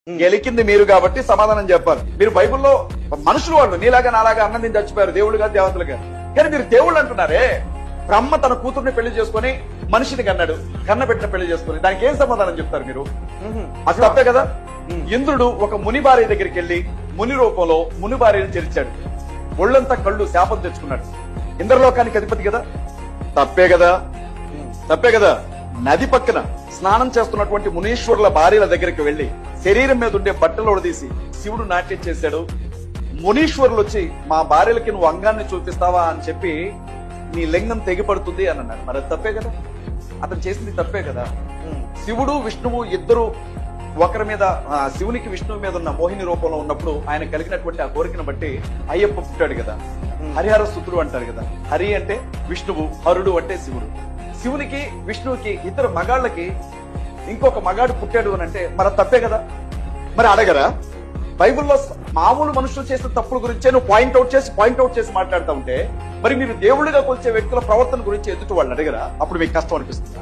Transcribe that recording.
గెలికింది మీరు కాబట్టి సమాధానం చెప్పాలి. మీరు బైబిల్లో మనుషులు వాళ్ళు నీలాగా నాలాగా అన్నం తిని చచ్చిపోయారు, దేవుళ్ళుగా దేవతలుగా. కానీ మీరు దేవుళ్ళు అంటున్నారే. బ్రహ్మ తన కూతుర్ని పెళ్లి చేసుకుని మనిషిని కన్నాడు, కన్న పెట్టిన పెళ్లి చేసుకుని, దానికి ఏం సమాధానం చెప్తారు మీరు? అది తప్పే కదా. ఇంద్రుడు ఒక ముని భార్య దగ్గరికి వెళ్లి ముని రూపంలో ముని భార్యను చేర్చాడు, ఒళ్ళంతా కళ్ళు శాపం తెచ్చుకున్నాడు. ఇంద్రలోకానికి అధిపతి కదా, తప్పే కదా, తప్పే కదా. నది పక్కన స్నానం చేస్తున్నటువంటి మునీశ్వరుల భార్యల దగ్గరికి వెళ్లి శరీరం మీద ఉండే బట్టలు తీసి శివుడు నాట్యం చేశాడు. మునీశ్వరులు వచ్చి మా భార్యలకి నువ్వు అంగాన్ని చూపిస్తావా అని చెప్పి నీ లింగం తెగిపడుతుంది అని అన్నాడు. మరి అది తప్పే కదా, అతను చేసింది తప్పే కదా. శివుడు విష్ణువు ఇద్దరు ఒకరి మీద, శివునికి విష్ణువు మీద ఉన్న మోహిని రూపంలో ఉన్నప్పుడు ఆయన కలిగినటువంటి ఆ కోరికను బట్టి అయ్యప్ప పుట్టాడు కదా. హరిహర సుతుడు అంటారు కదా. హరి అంటే విష్ణువు, హరుడు అంటే శివుడు. శివునికి విష్ణువుకి ఇద్దరు మగాళ్ళకి ఇంకొక మగాడు పుట్టాడు అని అంటే మరి తప్పే కదా. మరి అడగరా? బైబిల్లో మామూలు మనుషులు చేసిన తప్పుల గురించే నువ్వు పాయింట్అవుట్ చేసి మాట్లాడుతూ ఉంటే మరి మీరు దేవుళ్ళుగా కొలిచే వ్యక్తుల ప్రవర్తన గురించి ఎదుటి వాళ్ళు అడగరా? అప్పుడు మీకు కష్టం అనిపిస్తుందా?